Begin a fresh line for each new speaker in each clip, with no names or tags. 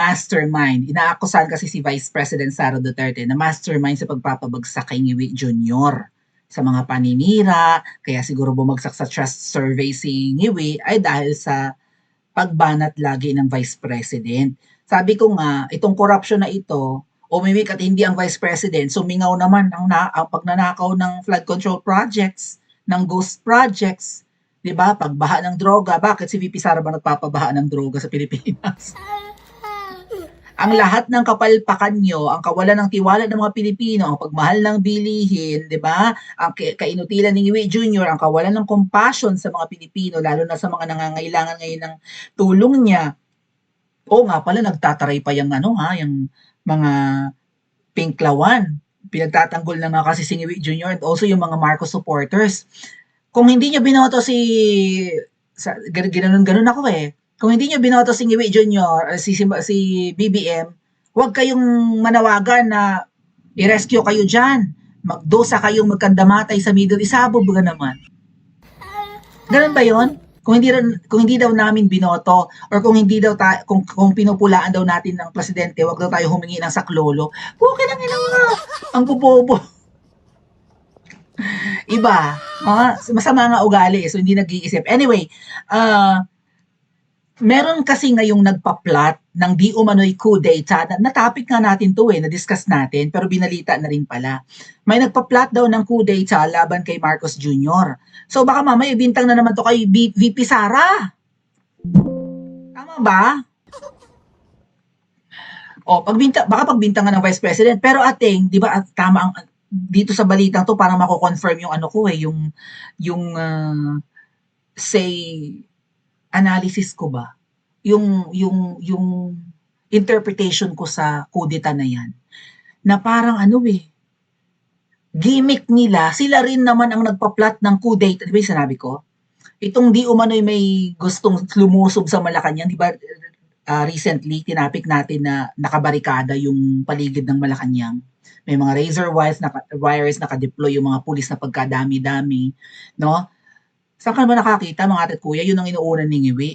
mastermind. Inaakusahan kasi si Vice President Sara Duterte na mastermind sa pagpapabagsak kay Ngiwi Jr. sa mga paninira. Kaya siguro bumagsak sa trust survey si Ngiwi ay dahil sa pagbanat lagi ng Vice President. Sabi ko nga, itong corruption na ito, umimik at hindi ang Vice President, sumingaw naman ang pagnanakaw ng flood control projects, ng ghost projects, 'di ba? Pagbaha ng droga, bakit si VP Sara ba nagpapabaha ng droga sa Pilipinas? Ang lahat ng kapalpakan nyo, ang kawalan ng tiwala ng mga Pilipino, ang pagmahal ng bilihin, 'di ba? Ang kainutilan ni Ngiwi Jr., ang kawalan ng compassion sa mga Pilipino, lalo na sa mga nangangailangan ngayon ng tulong niya. Oo nga pala, nagtataray pa yung yung mga pinklawan. Pinagtatanggol na nga kasi si Ngiwi Jr. and also yung mga Marcos supporters. Kung hindi niyo binoto ganoon ako eh. Kung hindi niyo binoto si Ngiwi Jr., si BBM, huwag kayong manawagan na i-rescue kayo dyan. Magdosa kayong magkandamatay sa Middle East. Sabog ba naman? Ganun ba yon? Kung hindi daw namin binoto or kung hindi daw kung pinupulaan daw natin ng presidente, wag daw tayo humingi ng saklolo. Okay lang ina mga ang bobobo. Iba, masama nga ugali, so hindi nag-iisip. Anyway, meron kasi ngayong nagpa-plot ng di umano'y coup d'etat. Na-topic nga natin to na-discuss natin, pero binalita na rin pala. May nagpa-plot daw ng coup d'etat laban kay Marcos Jr. So baka mamaya ibintang na naman to kay VP Sara. Tama ba? O, baka pagbintangan ng Vice President, pero ating, di ba, tama ang dito sa balitang to para mako-confirm yung yung say analysis ko ba, yung interpretation ko sa kudeta na yan, na parang gimmick nila, sila rin naman ang nagpa-plot ng coup d'etat. Di ba yung sinabi ko? Itong di umano'y may gustong lumusob sa Malacanang, di ba recently, tinapik natin na nakabarikada yung paligid ng Malacanang. May mga razor wires naka-deploy yung mga pulis na pagkadami-dami, no? Saan ka naman nakakita, mga ate at kuya, yun ang inuuna ni Ngiwi.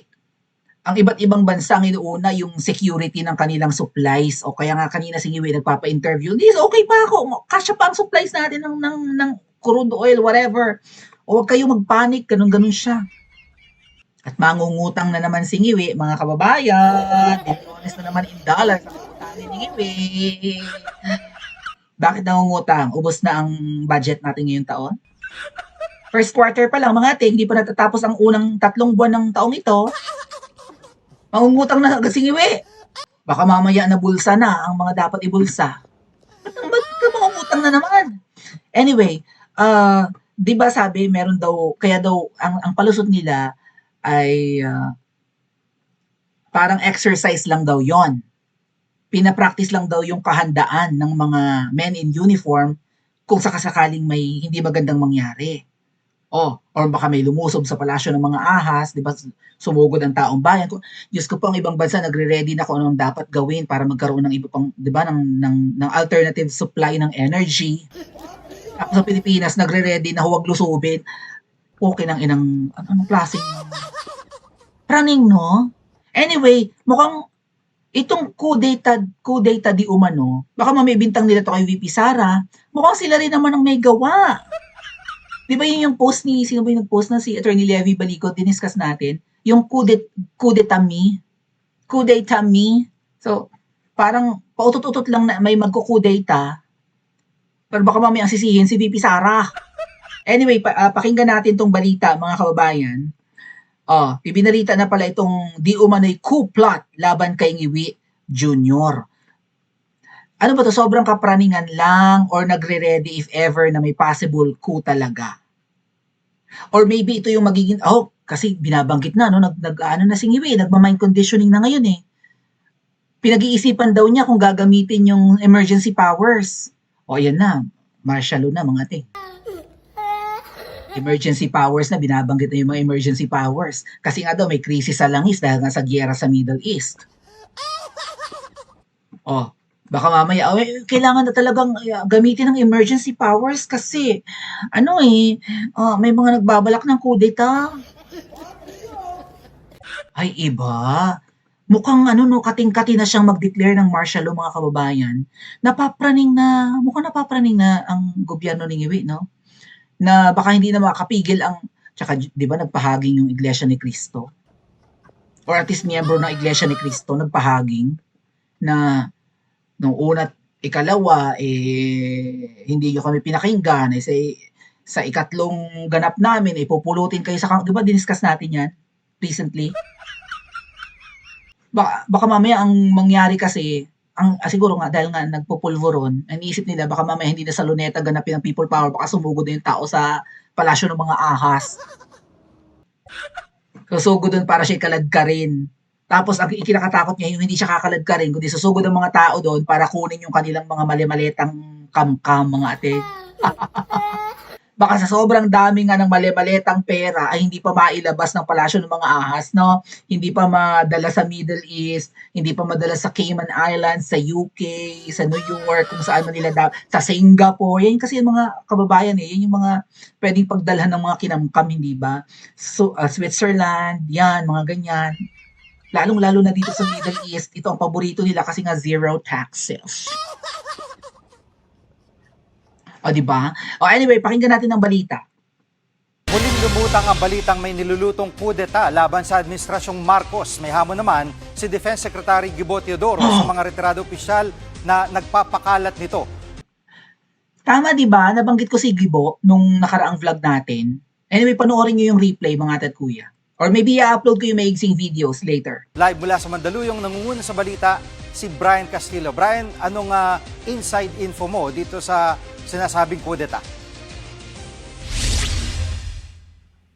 Ang iba't ibang bansa ang inuuna yung security ng kanilang supplies. O kaya nga kanina si Ngiwi nagpapa-interview, okay pa ako, kasya pa ang supplies natin ng crude oil, whatever. O huwag kayo magpanik, ganun-ganun siya. At mangungutang na naman si Ngiwi, mga kababayan, bilyones na naman in dollars ang utangin ni Ngiwi. Bakit nangungutang? Ubos na ang budget natin ngayong taon? First quarter pa lang, mga ate, hindi pa natatapos ang unang 3 buwan ng taong ito. Mangungutang na si Ngiwi. Baka mamaya na bulsa na ang mga dapat ibulsa. Ba't ka mangungutang na naman? Anyway, di ba sabi, meron daw, kaya daw, ang palusot nila ay parang exercise lang daw yon. Pinapractice lang daw yung kahandaan ng mga men in uniform kung sakasakaling may hindi magandang mangyari. Or baka may lumusob sa palasyo ng mga ahas, di ba, sumugod ang taong bayan. Diyos ko po, ang ibang bansa nagre-ready na kung anong dapat gawin para magkaroon ng iba pang, di ba, ng alternative supply ng energy. Ako sa Pilipinas, nagre-ready na huwag lusubin. Okay nang anong klaseng praning, no? Anyway, mukhang itong coup d'etat di umano, baka mamibintang nila to kay VP Sara, mukhang sila rin naman ang may gawa. Di ba yun yung post sino ba yung nag-post na si Attorney Levy Balicod, diniscuss natin? Yung coup d'etat me. So, parang pautot-utot lang na may magko-coup d'etat, pero baka mamaya ang sisihin si VP Sara. Anyway, pakinggan natin tong balita, mga kababayan. Ibinalita na pala itong di umano'y coup plot laban kay Ngiwi Jr. Ano ba to? Sobrang kapraningan lang or nagre-ready if ever na may possible coup talaga? Or maybe ito yung magiging, kasi binabanggit na, no? Na si Ngiwi, nagma-mind conditioning na ngayon eh. Pinag-iisipan daw niya kung gagamitin yung emergency powers. Ayan na, martial law na, mga ate. Emergency powers na, binabanggit na yung mga emergency powers. Kasi nga daw may krisis sa langis dahil nga sa giyera sa Middle East. Baka mamaya, kailangan na talagang gamitin ng emergency powers kasi, may mga nagbabalak ng coup d'etat. Ay, iba. Mukhang ano 'no, kating-kati na siyang mag-declare ng martial law mga kababayan. Mukhang napapraning na ang gobyerno ni Ngiwi 'no, na baka hindi na makakapigil ang 'di ba nagpahaging yung Iglesia ni Cristo or at least miyembro ng Iglesia ni Cristo nagpahaging na nung una't ikalawa, hindi niyo kami pinakinggan, sa ikatlong ganap namin, pupulutin kayo sa 'di ba diniscuss natin 'yan recently? Baka mamaya ang mangyari kasi, siguro nga dahil nga nagpupulburon, ang iniisip nila baka mamaya hindi na sa Luneta ganapin ang people power, baka sumugod na yung tao sa palasyo ng mga ahas. Susugod dun para siya kaladkarin. Tapos ang ikinakatakot niya yung hindi siya kakalagkarin, kundi susugod ang mga tao doon para kunin yung kanilang mga mali-malitang kamkam, mga ate. Baka sa sobrang dami nga ng mali-malitang pera ay hindi pa mailabas ng palasyo ng mga ahas, no? Hindi pa madala sa Middle East, hindi pa madala sa Cayman Islands, sa UK, sa New York, kung saan man nila sa Singapore. Yan kasi yung mga kababayan yan yung mga pwedeng pagdalhan ng mga kinamkam, hindi ba? So, Switzerland, yan, mga ganyan. Lalong-lalo na dito sa Middle East, ito ang paborito nila kasi nga zero taxes. O, di ba? O, anyway, pakinggan natin ang balita.
Muling lumutang ang balitang may nilulutong kudeta laban sa Administrasyong Marcos. May hamon naman si Defense Secretary Gibo Teodoro sa mga retirado opisyal na nagpapakalat nito.
Tama, di ba? Nabanggit ko si Gibo nung nakaraang vlog natin. Anyway, panoorin nyo yung replay, mga ate at kuya. Or maybe i-upload ko yung maigsing videos later.
Live mula sa Mandaluyong, nangunguna sa balita si Brian Castillo. Brian, anong inside info mo dito sa sinasabing kudeta?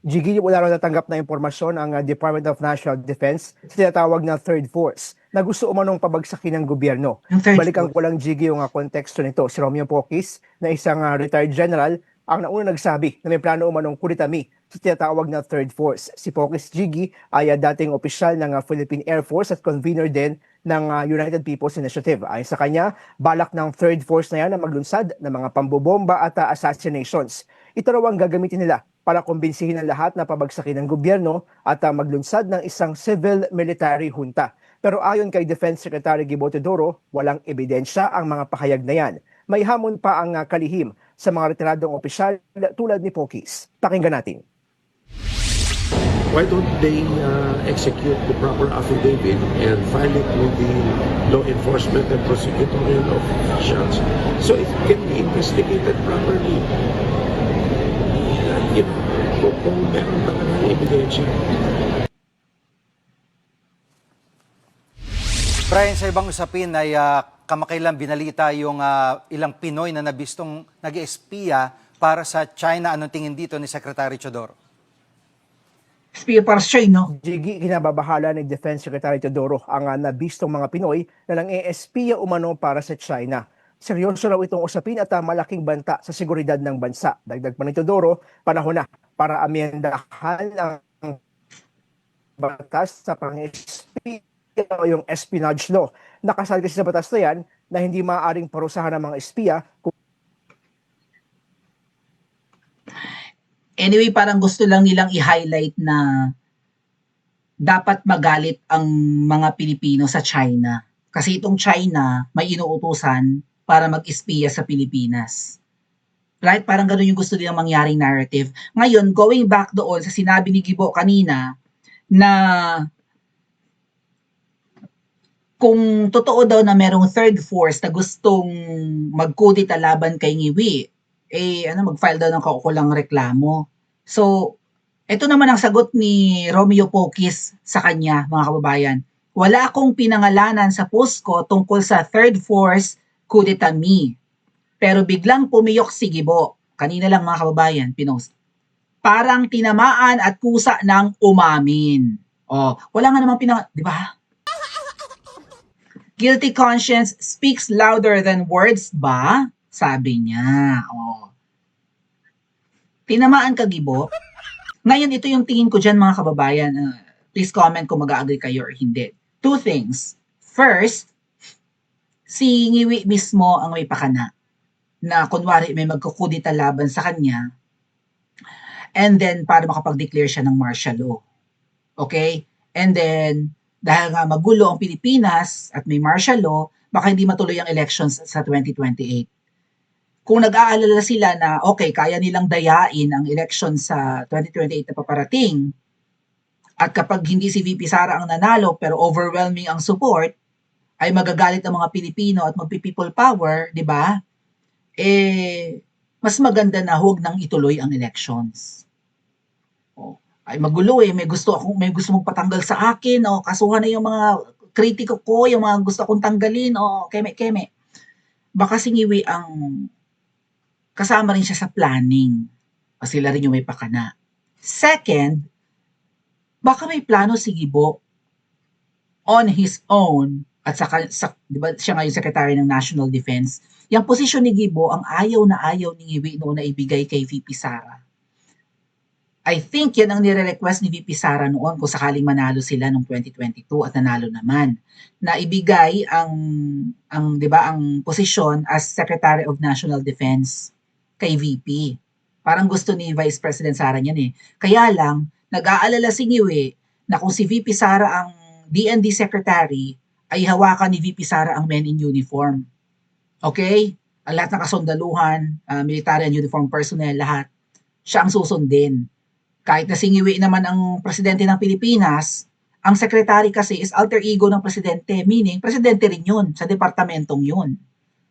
Jiggy, wala raw natanggap na impormasyon ang Department of National Defense sa tinatawag na Third Force na gusto umanong pabagsakin ng gobyerno. Balikan ko lang, Jiggy, yung konteksto nito. Si Romeo Pocis, na isang retired general, ang nauna nagsabi na may plano umanong kudetami sa tinatawag na Third Force. Si Pocis, Jiggy, ay dating opisyal ng Philippine Air Force at convener din ng United People's Initiative. Ayon sa kanya, balak ng Third Force na yan na maglunsad ng mga pambobomba at assassinations. Ito raw ang gagamitin nila para kumbinsihin ang lahat na pabagsakin ng gobyerno at maglunsad ng isang civil-military junta. Pero ayon kay Defense Secretary Gibo Teodoro, walang ebidensya ang mga pahayag na yan. May hamon pa ang kalihim sa mga retiradong opisyal tulad ni Pocis. Pakinggan natin.
Why don't they execute the proper affidavit and file it with the law enforcement and prosecutorial officials so it can be investigated properly? Kung meron ba ng ebidensya.
Brian, sa ibang usapin ay kamakailan binalita yung ilang Pinoy na nabistong nag-espiya para sa China. Anong tingin dito ni Secretary Teodoro?
Espiya para sa China, no?
Jiggy, kinababahala ni Defense Secretary Teodoro ang nabistong mga Pinoy na nang-espiya umano para sa China. Seryoso raw itong usapin at malaking banta sa seguridad ng bansa. Dagdag pa ni Teodoro, panahon na para amyendahan ang batas sa pang-espiya o yung espionage law. Nakasal kasi sa batas na yan na hindi maaaring parusahan ng mga espiya.
Anyway, parang gusto lang nilang i-highlight na dapat magalit ang mga Pilipino sa China. Kasi itong China may inuutusan para mag-espiya sa Pilipinas. Right? Parang gano'n yung gusto nilang mangyaring narrative. Ngayon, going back doon sa sinabi ni Gibo kanina na kung totoo daw na merong third force na gustong magkudita laban kay Ngiwi, mag-file daw ng kaukulang reklamo. So, ito naman ang sagot ni Romeo Pocis sa kanya, mga kababayan. Wala akong pinangalanan sa post ko tungkol sa third force kudeta me. Pero biglang pumiyok si Gibo. Kanina lang, mga kababayan, pinost. Parang tinamaan at kusa ng umamin. Wala nga namang di ba? Guilty conscience speaks louder than words ba? Sabi niya. Tinamaan ka, Gibo? Ngayon, ito yung tingin ko dyan, mga kababayan. Please comment kung mag-agree kayo or hindi. Two things. First, si Ngiwi mismo ang may pakana na kunwari may magkukudita laban sa kanya and then para makapag-declare siya ng martial law. Okay? And then, dahil nga magulo ang Pilipinas at may martial law, baka hindi matuloy ang elections sa 2028. Kung nag-aalala sila na okay, kaya nilang dayain ang election sa 2028 na paparating, at kapag hindi si VP Sara ang nanalo pero overwhelming ang support, ay magagalit ang mga Pilipino at magpi-people power, di ba? Mas maganda na huwag nang ituloy ang elections. Ay magulo may gusto mong patanggal sa akin, kasuhan na yung mga kritiko ko, yung mga gusto kong tanggalin, keme. Baka singiwi ang kasama rin siya sa planning. Kasi sila rin yung may pakana. Second, baka may plano si Gibo on his own at di ba siya ngayon Secretary ng National Defense. Yung posisyon ni Gibo ang ayaw ni Ngiwi noon na ibigay kay VP Sara. I think yan ang nire-request ni VP Sara noon kung sakaling manalo sila noong 2022 at nanalo naman, na ibigay ang 'di ba ang posisyon as Secretary of National Defense kay VP. Parang gusto ni Vice President Sara niyan eh. Kaya lang nag-aalala si Ngiwi na kung si VP Sara ang DND Secretary ay hawakan ni VP Sara ang men in uniform. Okay? Ang lahat ng kasundaluhan, military and uniform personnel, lahat siya ang susundin. Kahit na singiwi naman ang presidente ng Pilipinas, ang secretary kasi is alter ego ng presidente, meaning presidente rin yun sa departamentong yun.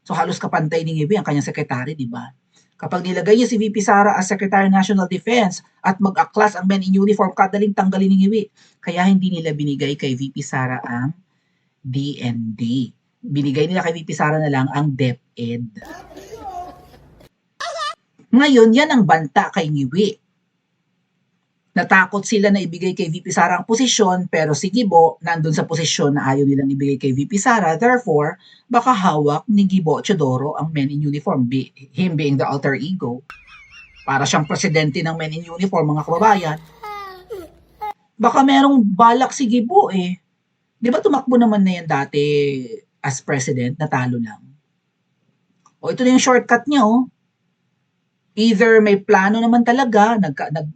So halos kapantay ni Ngiwi ang kanyang secretary, di ba? Kapag nilagay niya si VP Sara as Secretary of National Defense at mag-aklas ang men in uniform, kadaling tanggalin ni Ngiwi. Kaya hindi nila binigay kay VP Sara ang DND. Binigay nila kay VP Sara na lang ang DepEd. Ngayon, yan ang banta kay Ngiwi. Natakot sila na ibigay kay VP Sara ang posisyon, pero si Gibo nandun sa posisyon na ayaw nilang ibigay kay VP Sara. Therefore, baka hawak ni Gibo Teodoro ang men in uniform, him being the alter ego. Para siyang presidente ng men in uniform, mga kababayan. Baka merong balak si Gibo eh. Di ba tumakbo naman na yan dati as president, natalo lang. Ito na yung shortcut niya Either may plano naman talaga,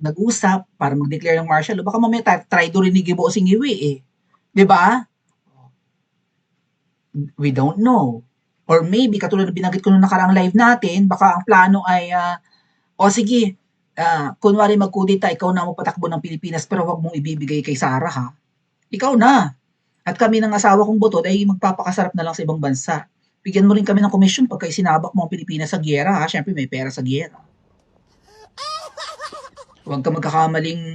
nag-usap para mag-declare ng martial law, baka mamaya try do rin ni Gibo si Ngiwi eh. Di ba? We don't know. Or maybe, katulad na binanggit ko nung nakarang live natin, baka ang plano ay, sige, kunwari magkudita, ikaw na mo patakbo ng Pilipinas, pero wag mong ibibigay kay Sara ha. Ikaw na. At kami ng asawa kong buto, ay magpapakasarap na lang sa ibang bansa. Bigyan mo rin kami ng komisyon pagka isinabak mo ang Pilipinas sa giyera ha. Siyempre may pera sa giyera. Huwag ka magkakamaling,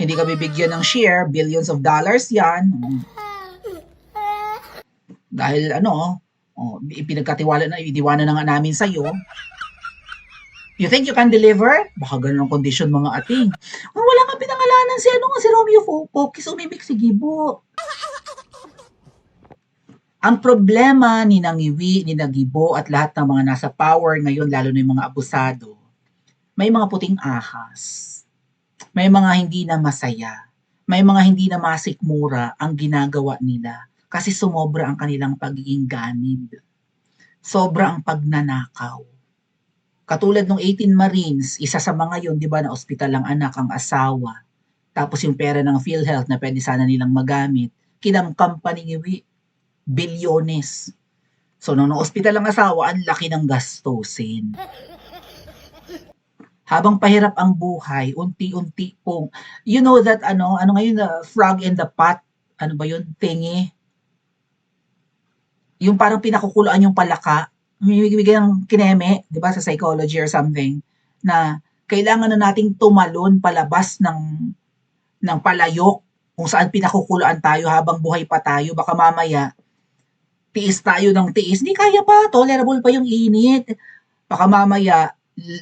hindi ka bibigyan ng share, billions of dollars yan. Dahil ipinagkatiwala na, idiwanan na nga namin sa'yo. You think you can deliver? Baka ganun ang kondisyon mga ating. Wala nga pinangalanan si Romeo Fokis, umibig si Gibo. Ang problema ni Ngiwi, ni Gibo at lahat ng mga nasa power ngayon, lalo na yung mga abusado, may mga puting ahas. May mga hindi na masaya. May mga hindi na masikmura ang ginagawa nila kasi sumobra ang kanilang pagiging ganid. Sobra ang pagnanakaw. Katulad ng 18 Marines, isa sa mga yun, di ba, na ospital ang anak, ang asawa. Tapos yung pera ng PhilHealth na pwede sana nilang magamit, kinamkam pa ni Ngiwi. Bilyones. So, nung ospital ang asawa, ang laki ng gastusin. Habang pahirap ang buhay, unti-unti pong, you know that, ano ngayon, frog in the pot, ano ba yun, tingi? Yung parang pinakukulaan yung palaka, may ng kineme, di ba, sa psychology or something, na kailangan na nating tumalon palabas ng palayok, kung saan pinakukulaan tayo habang buhay pa tayo, baka mamaya, tiis tayo ng tiis, hindi kaya pa, tolerable pa yung init, baka mamaya,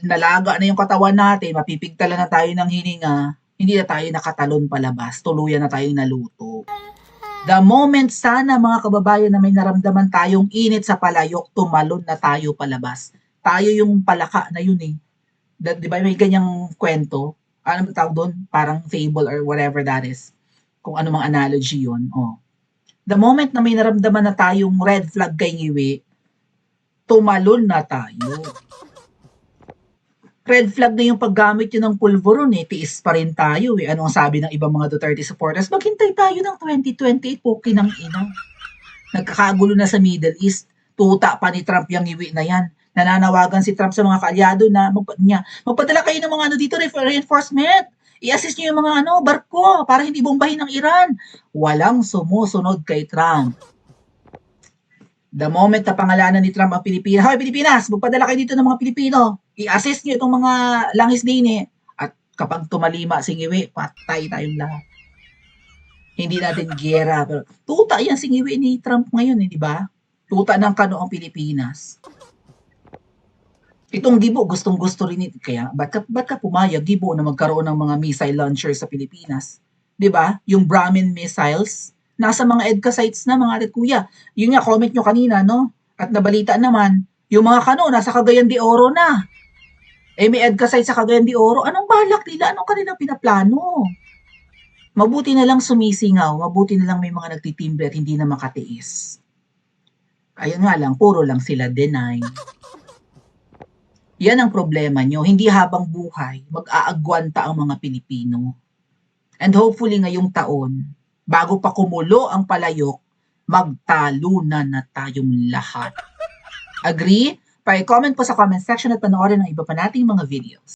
nalaga na yung katawan natin, mapipigtalan na tayo ng hininga, hindi na tayo nakatalon palabas, tuluyan na tayong naluto. The moment sana mga kababayan na may naramdaman tayong init sa palayok, tumalon na tayo palabas. Tayo yung palaka na yun eh. Di ba may ganyang kwento? Ano ba tawag doon? Parang fable or whatever that is. Kung ano mang analogy yun. The moment na may naramdaman na tayong red flag kay Ngiwi, tumalon na tayo. red flag na yung paggamit yun ng pulveron eh. Tiis pa rin tayo eh. Ano ang sabi ng ibang mga Duterte supporters? Maghintay tayo ng 2028 po kinang ina. Nagkakagulo na sa Middle East. Tuta pa ni Trump yung iwi na yan. Nananawagan si Trump sa mga kaalyado na magpadala kayo ng mga dito reinforcement. I-assist nyo yung mga barko para hindi bombahin ng Iran. Walang sumusunod kay Trump. The moment na pangalanan ni Trump ang Pilipinas, hoy Pilipinas, magpadala kayo dito ng mga Pilipino. I-assist nyo itong mga langis din eh. At kapag tumalima singiwi, patay tayong lahat. Hindi natin gera. Pero tuta yan singiwi ni Trump ngayon eh, di ba? Tuta ng kano ang Pilipinas. Itong Gibo, gustong-gusto rin. Kaya, ba't ka pumayag, Gibo, na magkaroon ng mga missile launcher sa Pilipinas? Di ba? Yung Brahmin missiles, nasa mga EDCA sites na, mga atit kuya. Yun nga, comment nyo kanina, no? At nabalita naman, yung mga kano, nasa Cagayan de Oro na. Eh, may EDCA site sa Cagayan de Oro. Anong balak nila? Anong kanilang pinaplano? Mabuti na lang sumisingaw. Mabuti na lang may mga nagtitimbre at hindi na makatiis. Ayun nga lang, puro lang sila deny. Yan ang problema nyo. Hindi habang buhay, mag-aagwanta ang mga Pilipino. And hopefully ngayong taon, bago pa kumulo ang palayok, magtalunan na tayong lahat. Agree? Pa-comment po sa comment section at panoorin ang iba pa nating mga videos.